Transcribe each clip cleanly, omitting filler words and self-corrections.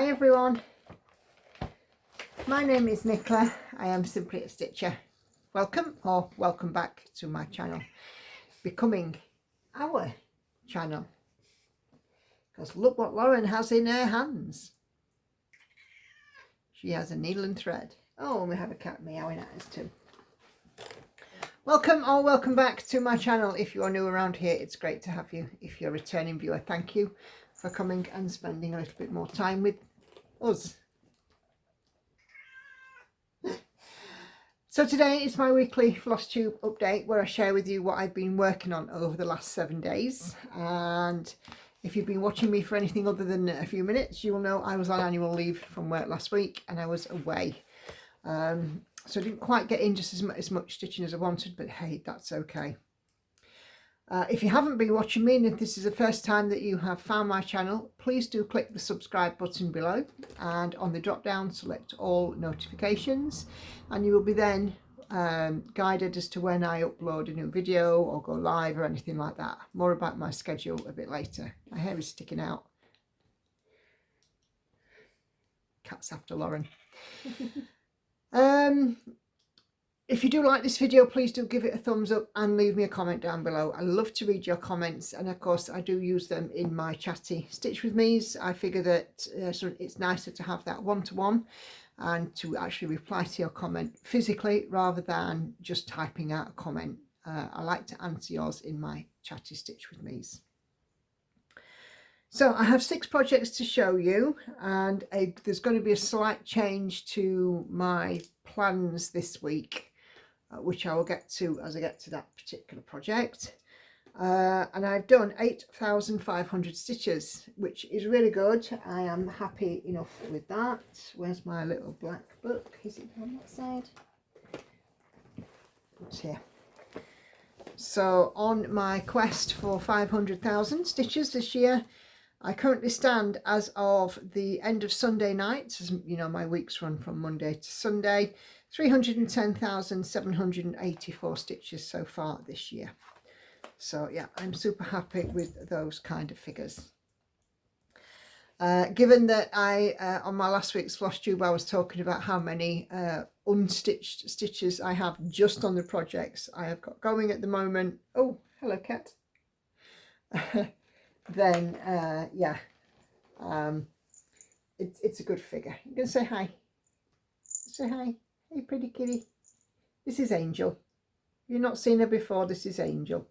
Hi everyone, my name is Nicola. I am simply a stitcher. Welcome or welcome back to my channel, becoming our channel, because look what Lauren has in her hands. She has a needle and thread. Oh, and we have a cat meowing at us too. Welcome or welcome back to my channel. If you are new around here, it's great to have you. If you're a returning viewer, thank you for coming and spending a little bit more time with us. So today is my weekly Flosstube update, where I share with you what I've been working on over the last 7 days. And if you've been watching me for anything other than a few minutes, you'll know I was on annual leave from work last week and I was away. So I didn't quite get in just as much stitching as I wanted, but hey, that's okay. If you haven't been watching me, and if this is the first time that you have found my channel, please do click the subscribe button below, and on the drop down select all notifications, and you will be then guided as to when I upload a new video or go live or anything like that. More about my schedule a bit later. My hair is sticking out. Cat's after Lauren. If you do like this video, please do give it a thumbs up and leave me a comment down below. I love to read your comments, and of course I do use them in my chatty Stitch With Me's. I figure that it's nicer to have that one-to-one and to actually reply to your comment physically rather than just typing out a comment. I like to answer yours in my chatty Stitch With Me's. So I have 6 projects to show you, and there's going to be a slight change to my plans this week, which I will get to as I get to that particular project. And I've done 8,500 stitches, which is really good. I am happy enough with that. Where's my little black book? Is it on that side? It's here. So on my quest for 500,000 stitches this year, I currently stand, as of the end of Sunday night, as you know, my weeks run from Monday to Sunday, 310,784 stitches so far this year. So yeah, I'm super happy with those kind of figures. Given that on my last week's Flosstube, I was talking about how many unstitched stitches I have just on the projects I have got going at the moment. Oh, hello cat. Then yeah, it's a good figure. You can say hi. Say hi. Hey, pretty kitty. This is Angel. You've not seen her before. This is Angel,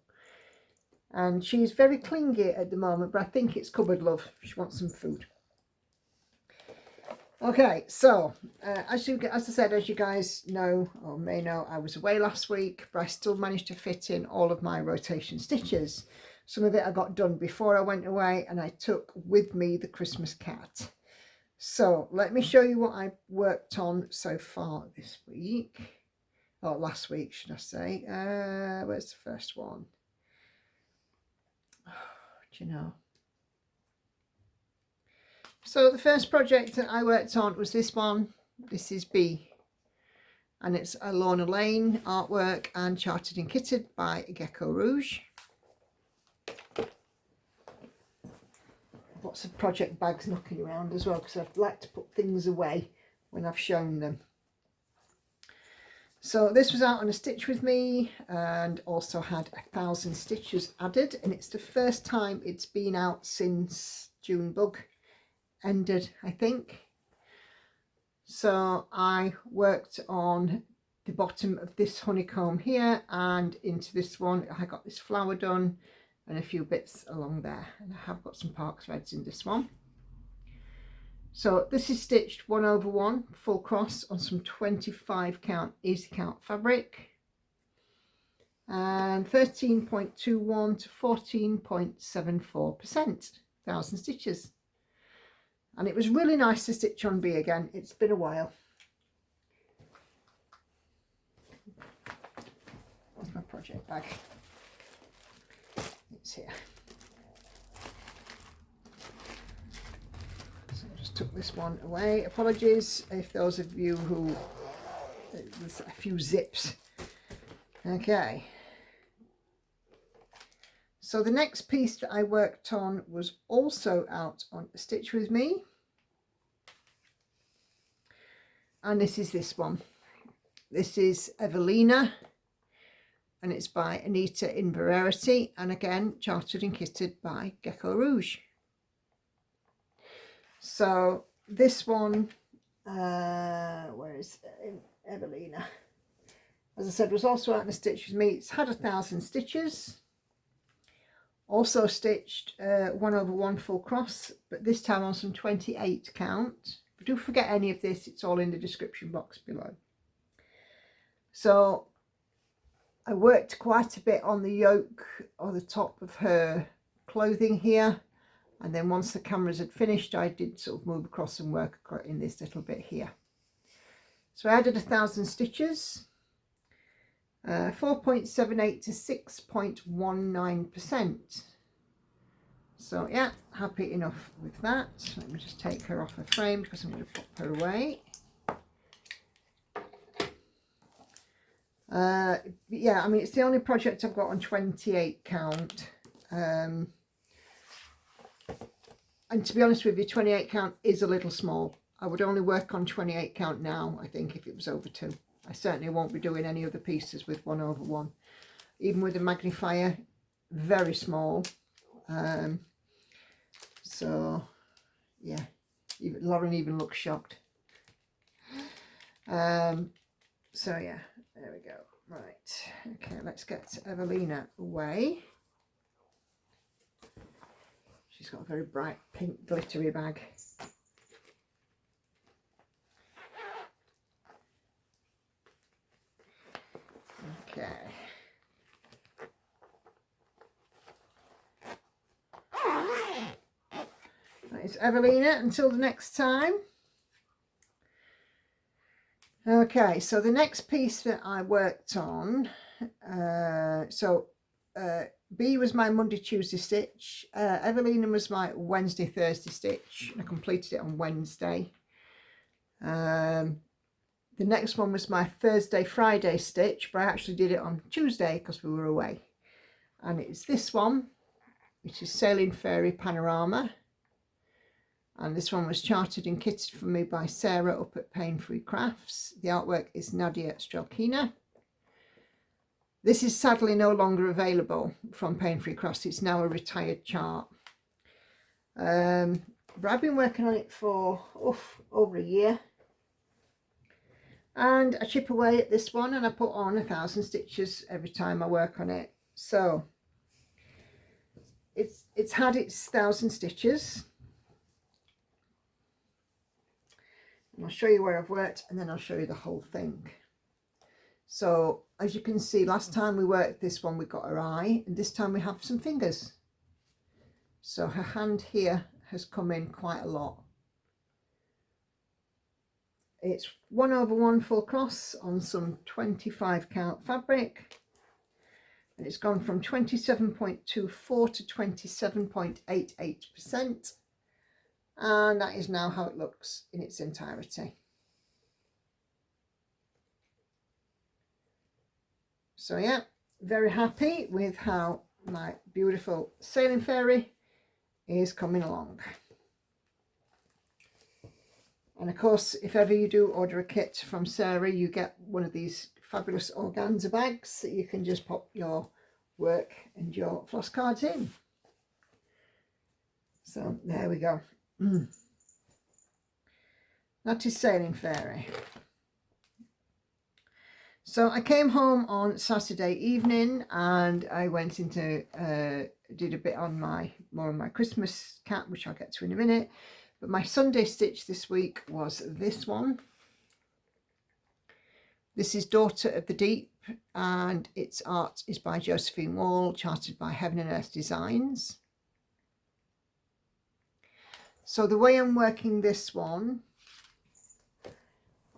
and she's very clingy at the moment, but I think it's cupboard love. She wants some food. Okay, so as I said, as you guys know or may know, I was away last week, but I still managed to fit in all of my rotation stitches. Some of it I got done before I went away, and I took with me the Christmas cat. So let me show you what I worked on so far this week, or last week should I say. Where's the first one? Oh, do you know? So the first project that I worked on was this one. This is B, and it's a Lorna Laine artwork and charted and kitted by Geckorouge. Lots of project bags knocking around as well, because I'd like to put things away when I've shown them. So this was out on a Stitch With Me and also had 1,000 stitches added, and it's the first time it's been out since June bug ended, I think. So I worked on the bottom of this honeycomb here and into this one. I got this flower done and a few bits along there, and I have got some park threads in this one. So this is stitched 1/1 full cross on some 25 count easy count fabric, and 13.21 to 14.74%, 1,000 stitches, and it was really nice to stitch on B again. It's been a while. Where's my project bag? It's here. So I just took this one away. Apologies if those of you who there's a few zips. Okay, so the next piece that I worked on was also out on Stitch With Me, and this is this one. This is Evelina, and it's by Anita in Verity, and again charted and kitted by Geckorouge. So this one, where is Evelina? As I said, was also out in a stitch with me. It's had 1,000 stitches. Also stitched 1/1 full cross, but this time on some 28 count. But do forget any of this, it's all in the description box below. So I worked quite a bit on the yoke or the top of her clothing here, and then once the cameras had finished, I did sort of move across and work in this little bit here. So I added 1,000 stitches, 4.78 to 6.19%. So yeah, happy enough with that. Let me just take her off her frame because I'm going to pop her away. Yeah, I mean, it's the only project I've got on 28 count. And to be honest with you, 28 count is a little small. I would only work on 28 count now, I think, if it was over 2. I certainly won't be doing any other pieces with 1/1. Even with a magnifier, very small. So, yeah, Lauren even looks shocked. So, yeah, there we go. Right, okay, let's get Evelina away. She's got a very bright pink glittery bag. Okay. That is Evelina until the next time. Okay, so the next piece that I worked on, B was my Monday, Tuesday stitch. Evelina was my Wednesday, Thursday stitch. I completed it on Wednesday. The next one was my Thursday, Friday stitch, but I actually did it on Tuesday because we were away. And it's this one, which is Sailing Fairy Panorama. And this one was charted and kitted for me by Sarah up at Paine Free Crafts. The artwork is Nadia Strelkina. This is sadly no longer available from Paine Free Crafts. It's now a retired chart. But I've been working on it for over a year. And I chip away at this one and I put on 1,000 stitches every time I work on it. So it's had its 1,000 stitches. And I'll show you where I've worked and then I'll show you the whole thing. So as you can see, last time we worked this one we got her eye, and this time we have some fingers. So her hand here has come in quite a lot. It's 1/1 full cross on some 25 count fabric, and it's gone from 27.24 to 27.88%. And that is now how it looks in its entirety. So yeah, very happy with how my beautiful Sailing Fairy is coming along. And of course, if ever you do order a kit from Sarah, you get one of these fabulous organza bags that you can just pop your work and your floss cards in. So there we go. That is Sailing Fairy. So I came home on Saturday evening and I went into did a bit on more on my Christmas cat, which I'll get to in a minute. But my Sunday stitch this week was this one. This is Daughter of the Deep, and its art is by Josephine Wall, charted by Heaven and Earth Designs. So the way I'm working this one,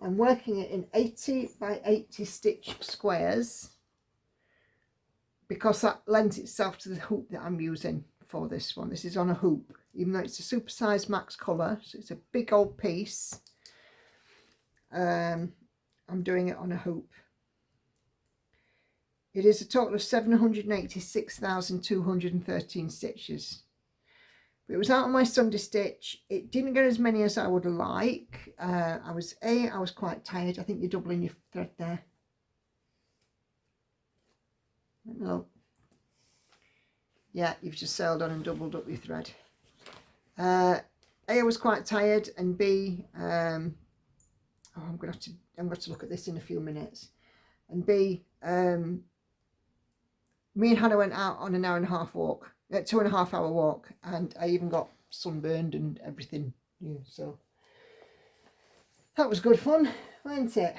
I'm working it in 80 by 80 stitch squares because that lends itself to the hoop that I'm using for this one. This is on a hoop, even though it's a supersized max colour, so it's a big old piece. I'm doing it on a hoop. It is a total of 786,213 stitches. But it was out on my Sunday stitch. It didn't get as many as I would like. I was quite tired. I think you're doubling your thread there. No. Yeah, you've just sailed on and doubled up your thread. A, I was quite tired, and B, I'm going to look at this in a few minutes. And B, me and Hannah went out on an hour and a half walk, 2.5 hour walk, and I even got sunburned and everything. Yeah, so that was good fun, wasn't it?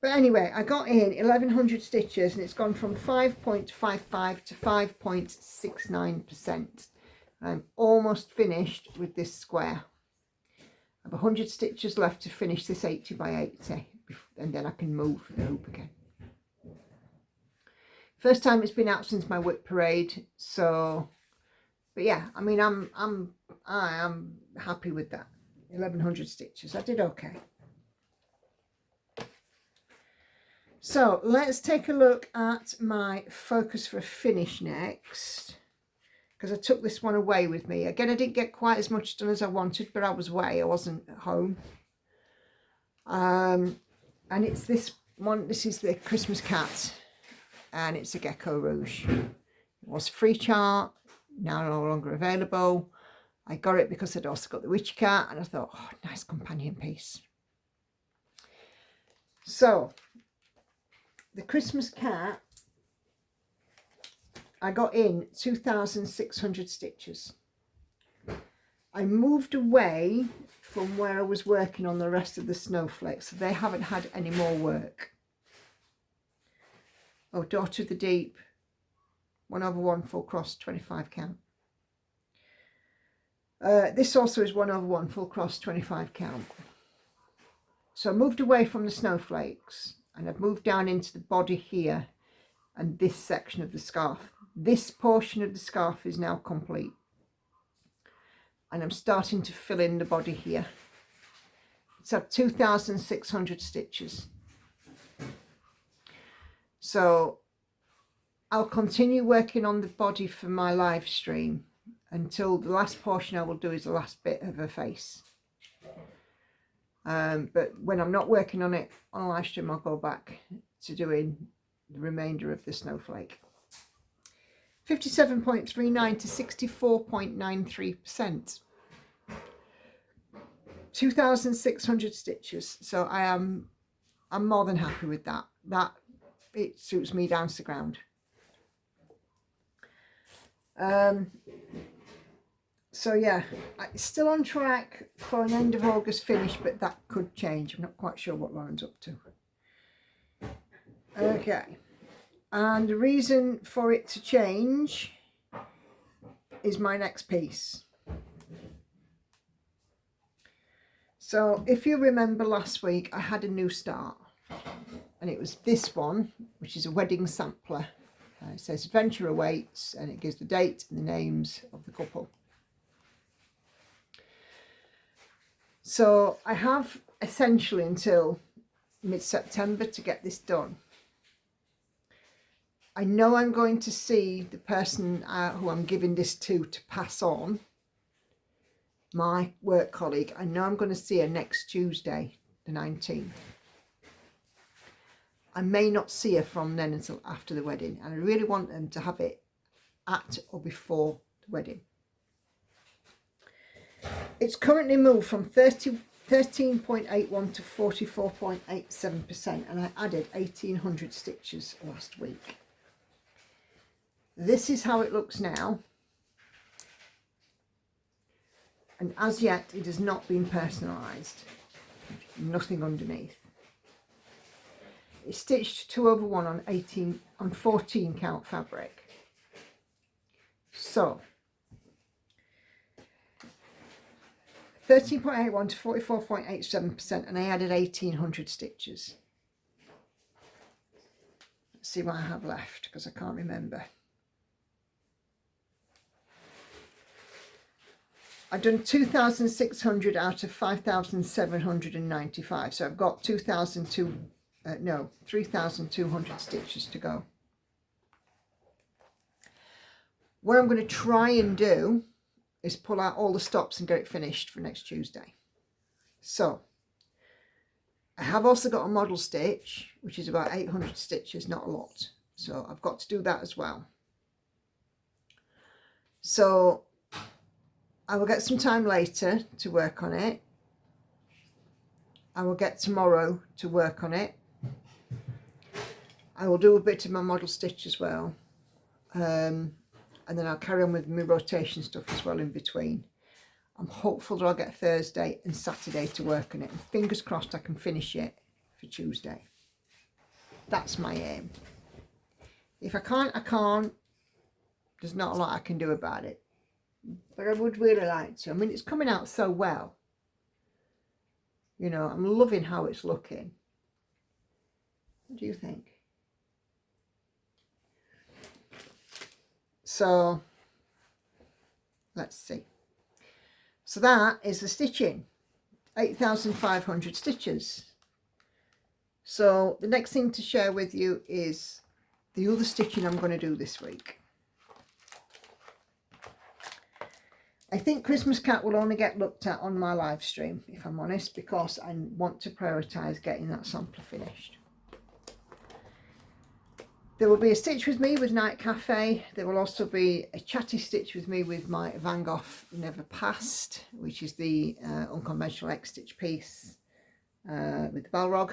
But anyway, I got in 1100 stitches, and it's gone from 5.55 to 5.69%. I'm almost finished with this square. I have 100 stitches left to finish this 80 by 80, and then I can move the hoop again. First time it's been out since my whip parade, so, but yeah, I mean, I am happy with that. 1100 stitches, I did okay. So let's take a look at my focus for a finish next, because I took this one away with me. Again, I didn't get quite as much done as I wanted, but I was away, I wasn't at home. And it's this one. This is the Christmas cat, and it's a Geckorouge. It was free chart, now no longer available. I got it because I'd also got the witch cat, and I thought, oh, nice companion piece. So the Christmas cat, I got in 2,600 stitches. I moved away from where I was working on the rest of the snowflakes, so they haven't had any more work. Oh, Daughter of the Deep, 1/1 full cross, 25 count. This also is 1/1 full cross, 25 count. So I moved away from the snowflakes, and I've moved down into the body here and this section of the scarf. This portion of the scarf is now complete, and I'm starting to fill in the body here. It's at 2,600 stitches. So I'll continue working on the body for my live stream until the last portion I will do is the last bit of her face. But when I'm not working on it on a live stream, I'll go back to doing the remainder of the snowflake. 57.39 to 64.93%. 2,600 stitches. So I'm more than happy with that. It suits me down to the ground. So yeah, it's still on track for an end of August finish, but that could change. I'm not quite sure what Lauren's up to. Okay, and the reason for it to change is my next piece. So if you remember last week, I had a new start, and it was this one, which is a wedding sampler. It says Adventure Awaits, and it gives the date and the names of the couple. So I have essentially until mid-September to get this done. I know I'm going to see the person who I'm giving this to pass on, my work colleague. I know I'm going to see her next Tuesday, the 19th. I may not see her from then until after the wedding, and I really want them to have it at or before the wedding. It's currently moved from 13.81 to 44.87%, and I added 1,800 stitches last week. This is how it looks now, and as yet it has not been personalised. Nothing underneath. It's stitched 2/1 on 14 count fabric. So 13.81 to 44.87%, and I added 1,800 stitches. Let's see what I have left, because I can't remember. I've done 2,600 out of 5,795, so I've got 3,200 stitches to go. What I'm going to try and do is pull out all the stops and get it finished for next Tuesday. So I have also got a model stitch, which is about 800 stitches, not a lot. So I've got to do that as well. So I will get some time later to work on it. I will get tomorrow to work on it. I will do a bit of my model stitch as well. And then I'll carry on with my rotation stuff as well in between. I'm hopeful that I'll get Thursday and Saturday to work on it. And fingers crossed I can finish it for Tuesday. That's my aim. If I can't, I can't. There's not a lot I can do about it. But I would really like to. I mean, it's coming out so well. You know, I'm loving how it's looking. What do you think? So, let's see. So that is the stitching. 8,500 stitches. So the next thing to share with you is the other stitching I'm going to do this week. I think Christmas Cat will only get looked at on my live stream, if I'm honest, because I want to prioritise getting that sampler finished. There will be a stitch with me with Night Cafe. There will also be a chatty stitch with me with my Gogh Never Passed, which is the Unconventional X Stitch piece with the Balrog.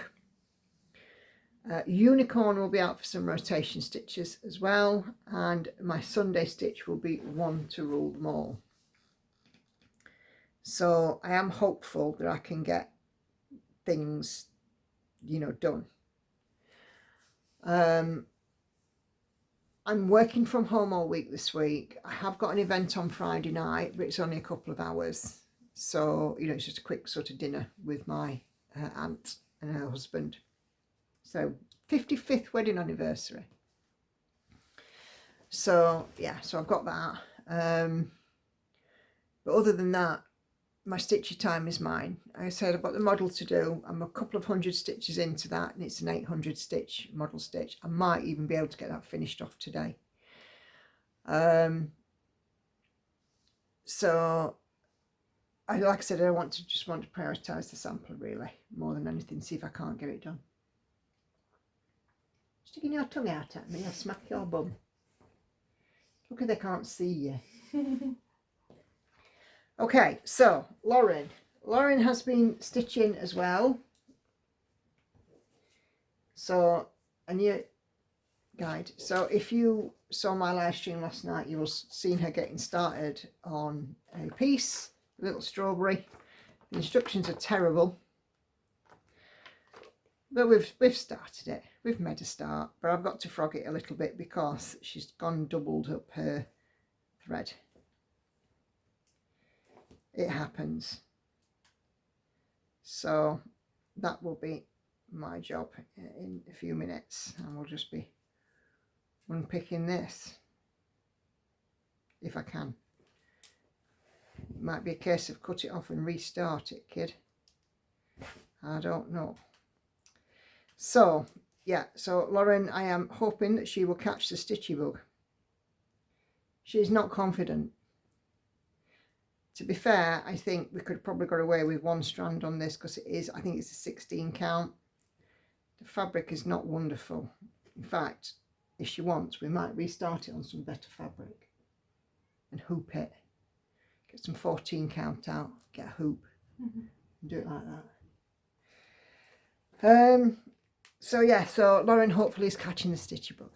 Unicorn will be out for some rotation stitches as well, and my Sunday stitch will be One to Rule Them All. So I am hopeful that I can get things, you know, done. I'm working from home all week this week. I have got an event on Friday night, but it's only a couple of hours. So, you know, it's just a quick sort of dinner with my aunt and her husband. So, 55th wedding anniversary. So, yeah, so I've got that. But other than that, my stitchy time is mine. Like I said, I've got the model to do. I'm a couple of hundred stitches into that, and it's an 800 stitch model stitch. I might even be able to get that finished off today. So like I said, I just want to prioritise the sampler really more than anything, see if I can't get it done. Sticking your tongue out at me, I'll smack your bum. Look if they can't see you. Okay, so Lauren has been stitching as well. So a new guide. So if you saw my live stream last night, you will have seen her getting started on a piece, a little strawberry. The instructions are terrible, but we've started it. We've made a start, but I've got to frog it a little bit because she's gone doubled up her thread. It happens. So that will be my job in a few minutes, and we'll just be unpicking this if I can. It might be a case of cut it off and restart it, kid. I don't know. So yeah, so Lauren, I am hoping that she will catch the stitchy bug. She's not confident. To be fair, I think we could probably got away with one strand on this because it is, I think it's a 16 count. The fabric is not wonderful. In fact, if she wants, we might restart it on some better fabric and hoop it. Get some 14 count out, get a hoop, and do it like that. So yeah, so Lauren hopefully is catching the stitchy bug.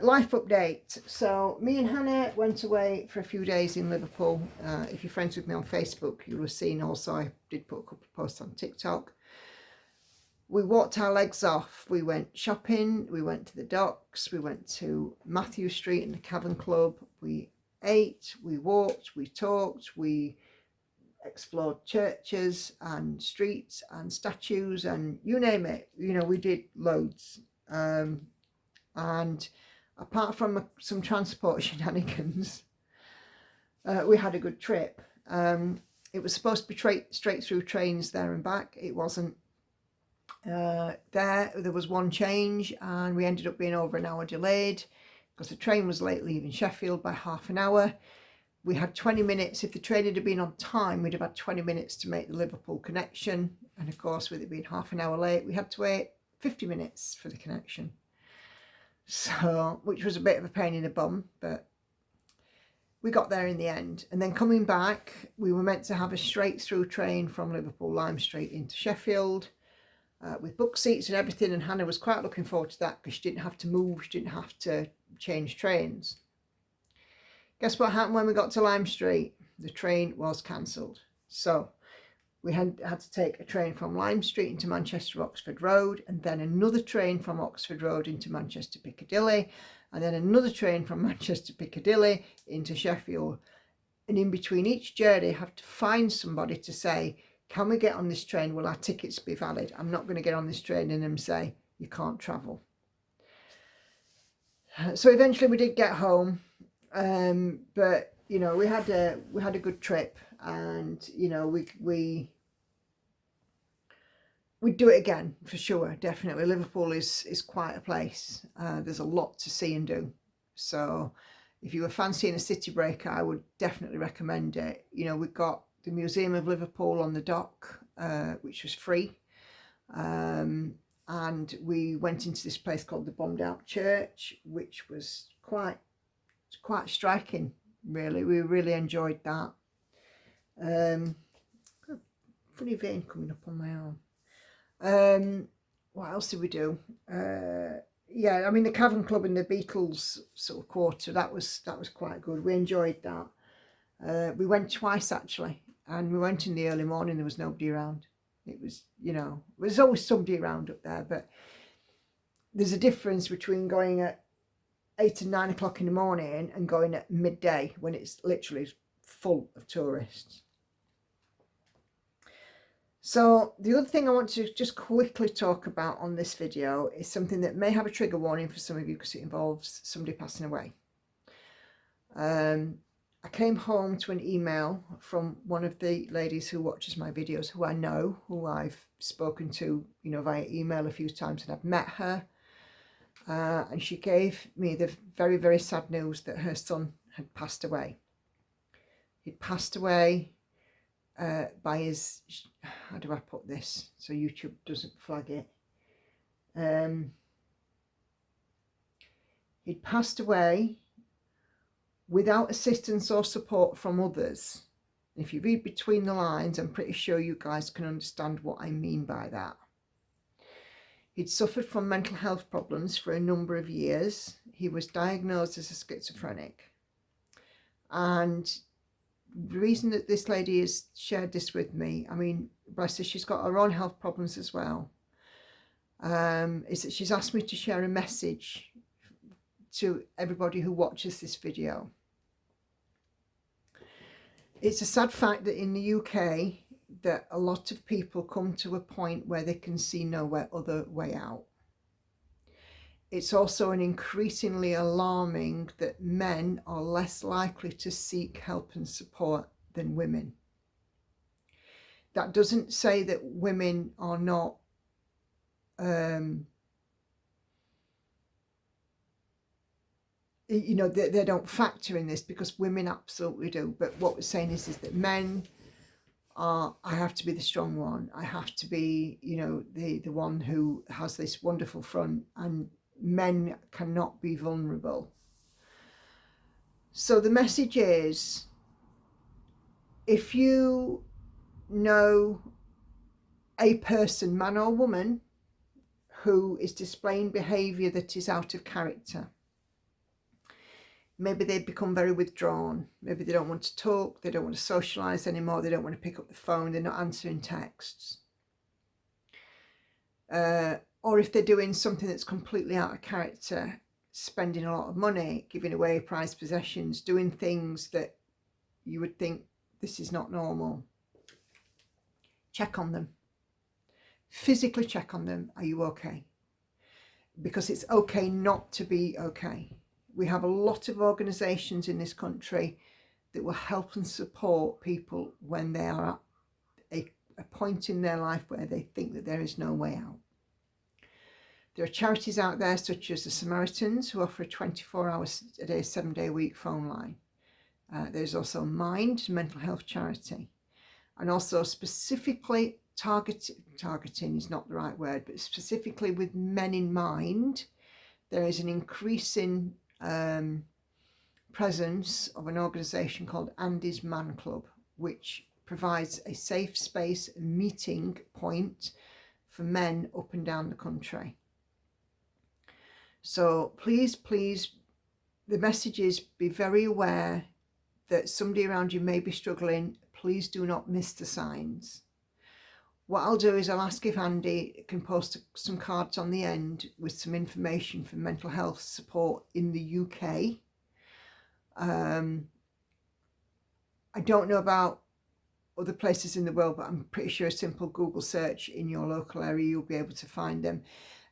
Life update. So me and Hannah went away for a few days in Liverpool. If you're friends with me on Facebook, you'll have seen also I did put a couple of posts on TikTok. We walked our legs off. We went shopping, we went to the docks, we went to Matthew Street in the Cavern Club. We ate, we walked, we talked, we explored churches and streets and statues and you name it. You know, we did loads. And apart from some transport shenanigans, we had a good trip. It was supposed to be straight through trains there and back. It wasn't. There was one change and we ended up being over an hour delayed because the train was late leaving Sheffield by half an hour. we had 20 minutes. If the train had been on time, we'd have had 20 minutes to make the Liverpool connection. And of course, with it being half an hour late, we had to wait 50 minutes for the connection. So, which was a bit of a pain in the bum, but we got there in the end. And then coming back, we were meant to have a straight through train from Liverpool Lime Street into Sheffield with book seats and everything. And Hannah was quite looking forward to that because she didn't have to move, she didn't have to change trains. Guess what happened when we got to Lime Street? The train was cancelled. So we had to take a train from Lime Street into Manchester Oxford Road, and then another train from Oxford Road into Manchester Piccadilly, and then another train from Manchester Piccadilly into Sheffield. And in between each journey, I have to find somebody to say, can we get on this train? Will our tickets be valid? I'm not going to get on this train and them say, you can't travel. So eventually we did get home, but you know, we had a good trip, and you know, we'd do it again for sure, definitely. Liverpool is quite a place. There's a lot to see and do. So if you were fancying a city break, I would definitely recommend it. You know, we've got the Museum of Liverpool on the dock, which was free. And we went into this place called the Bombed Out Church, which was quite striking, really. We really enjoyed that. Funny vein coming up on my arm. What else did we do? Yeah, I mean, the Cavern Club and the Beatles sort of quarter, that was quite good. We enjoyed that. We went twice actually, and we went in the early morning. There was nobody around. It was, you know, there's always somebody around up there, but there's a difference between going at 8 and 9 o'clock in the morning and going at midday when it's literally full of tourists. So the other thing I want to just quickly talk about on this video is something that may have a trigger warning for some of you because it involves somebody passing away. I came home to an email from one of the ladies who watches my videos, who I know, who I've spoken to, you know, via email a few times, and I've met her. And she gave me the very, very sad news that her son had passed away. He'd passed away by his, how do I put this so YouTube doesn't flag it? He'd passed away without assistance or support from others. If you read between the lines, I'm pretty sure you guys can understand what I mean by that. He'd suffered from mental health problems for a number of years. He was diagnosed as a schizophrenic. And the reason that this lady has shared this with me, I mean, bless her, she's got her own health problems as well, is that she's asked me to share a message to everybody who watches this video. It's a sad fact that in the UK, that a lot of people come to a point where they can see no other way out. It's also an increasingly alarming that men are less likely to seek help and support than women. That doesn't say that women are not you know, they don't factor in this, because women absolutely do. But what we're saying is that men are, I have to be the strong one. I have to be, you know, the one who has this wonderful front, and men cannot be vulnerable. So the message is, if you know a person, man or woman, who is displaying behaviour that is out of character, maybe they become very withdrawn, maybe they don't want to talk, they don't want to socialise anymore, they don't want to pick up the phone, they're not answering texts. Or if they're doing something that's completely out of character, spending a lot of money, giving away prized possessions, doing things that you would think this is not normal. Check on them. Physically check on them. Are you okay? Because it's okay not to be okay. We have a lot of organisations in this country that will help and support people when they are at a point in their life where they think that there is no way out. There are charities out there such as the Samaritans, who offer a 24 hours a day, 7-day a week phone line. There's also Mind, mental health charity. And also specifically targeting is not the right word, but specifically with men in mind, there is an increasing presence of an organisation called Andy's Man Club, which provides a safe space meeting point for men up and down the country. So please, the message is be very aware that somebody around you may be struggling. Please do not miss the signs. What I'll do is I'll ask if Andy can post some cards on the end with some information for mental health support in the UK. I don't know about other places in the world, but I'm pretty sure a simple Google search in your local area, you'll be able to find them.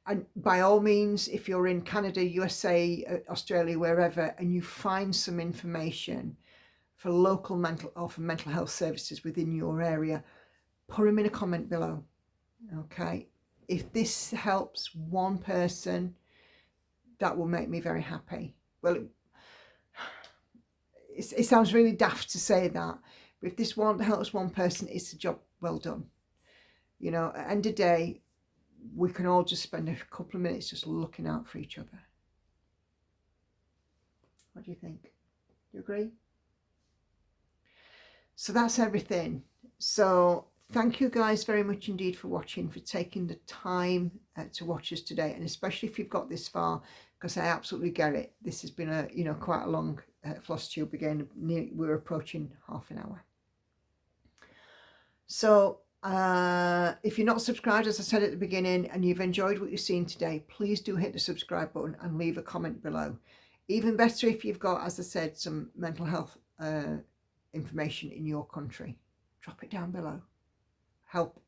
And by all means, if you're in Canada, USA, Australia, wherever, and you find some information for local mental health services within your area, put them in a comment below. Okay, if this helps one person, that will make me very happy. Well, it sounds really daft to say that, but if this helps one person, it's a job well done. You know, at the end of the day, we can all just spend a couple of minutes just looking out for each other. What do you think? Do you agree? So that's everything. So thank you guys very much indeed for watching, for taking the time to watch us today, and especially if you've got this far, because I absolutely get it. This has been a quite a long Flosstube again. We're approaching half an hour. So if you're not subscribed, as I said at the beginning, and you've enjoyed what you've seen today, please do hit the subscribe button and leave a comment below. Even better if you've got, as I said, some mental health information in your country, drop it down below. Help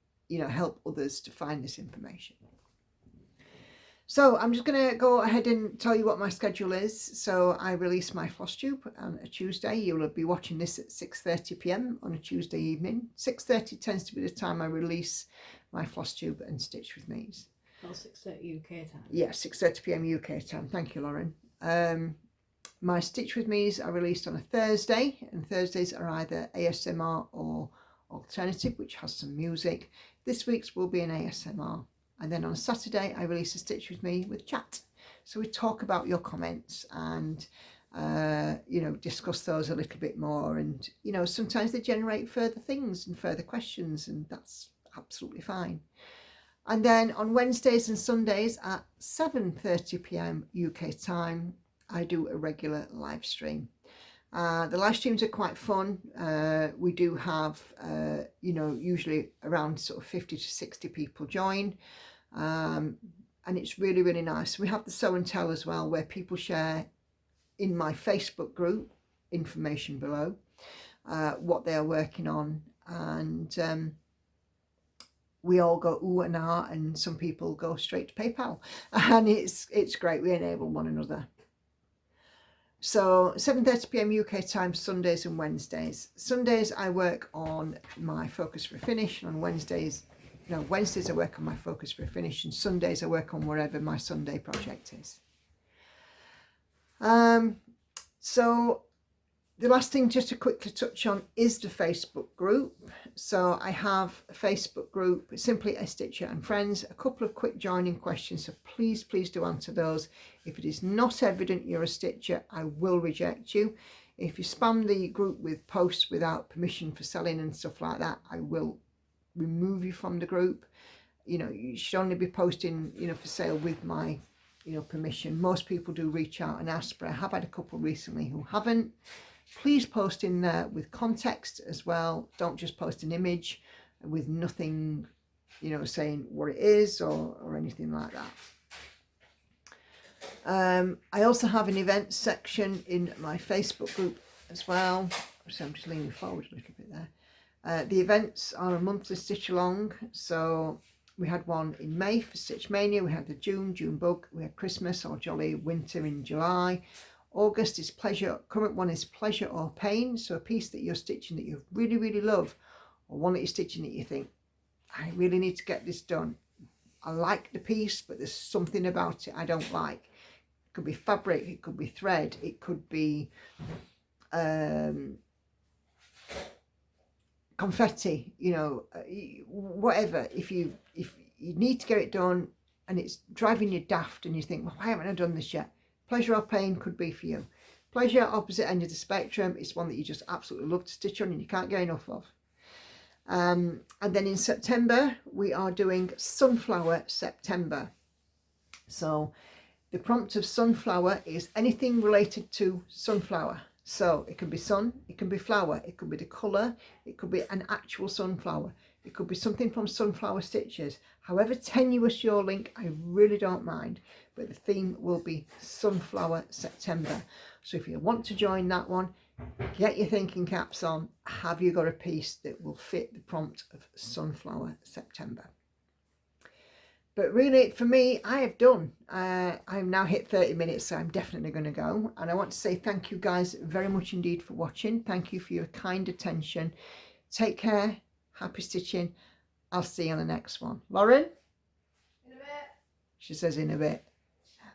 others to find this information. So I'm just going to go ahead and tell you what my schedule is. So I release my Flosstube on a Tuesday. You will be watching this at 6:30 p.m. on a Tuesday evening. 6:30 tends to be the time I release my Flosstube and Stitch with Me's. Well, 6:30 UK time. Yeah, 6:30 p.m. UK time. Thank you, Lauren. My Stitch with Me's are released on a Thursday, and Thursdays are either ASMR or alternative, which has some music. This week's will be an ASMR. And then on a Saturday, I release a Stitch with Me with chat. So we talk about your comments and, discuss those a little bit more. And, sometimes they generate further things and further questions, and that's absolutely fine. And then on Wednesdays and Sundays at 7:30 p.m. UK time, I do a regular live stream. The live streams are quite fun. We do have, usually around sort of 50 to 60 people join. And it's really, really nice. We have the Show and Tell as well, where people share in my Facebook group, information below, what they are working on. And we all go ooh and ah, and some people go straight to PayPal. And it's great. We enable one another. So 7:30 p.m. UK time, Sundays and Wednesdays. Sundays I work on my Focus for a Finish, and on Wednesdays I work on my Focus for a Finish, and Sundays I work on wherever my Sunday project is. So the last thing just to quickly touch on is the Facebook group. So I have a Facebook group, simply A Stitcher and Friends. A couple of quick joining questions, so please do answer those. If it is not evident you're a Stitcher, I will reject you. If you spam the group with posts without permission for selling and stuff like that, I will remove you from the group. You should only be posting, for sale with my, permission. Most people do reach out and ask, but I have had a couple recently who haven't. Please post in there with context as well. Don't just post an image with nothing, saying what it is or anything like that. I also have an events section in my Facebook group as well. So I'm just leaning forward a little bit there. The events are a monthly stitch along. So we had one in May for Stitch Mania. We had the June Bug. We had Christmas or Jolly Winter in July. August is Pleasure. Current one is Pleasure or Pain. So a piece that you're stitching that you really, really love, or one that you're stitching that you think, I really need to get this done. I like the piece, but there's something about it I don't like. It could be fabric, it could be thread, it could be confetti, you know, whatever. If you need to get it done and it's driving you daft and you think, well, why haven't I done this yet? Pleasure or pain could be for you. Pleasure, opposite end of the spectrum, is one that you just absolutely love to stitch on and you can't get enough of. And then in September, we are doing Sunflower September. So the prompt of sunflower is anything related to sunflower. So it can be sun, it can be flower, it could be the colour, it could be an actual sunflower, it could be something from Sunflower Stitches. However tenuous your link, I really don't mind, but the theme will be Sunflower September. So if you want to join that one, get your thinking caps on. Have you got a piece that will fit the prompt of Sunflower September? But really, for me, I have done. I've now hit 30 minutes, so I'm definitely going to go. And I want to say thank you guys very much indeed for watching. Thank you for your kind attention. Take care. Happy stitching. I'll see you on the next one. Lauren? In a bit. She says in a bit.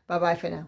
Bye-bye for now.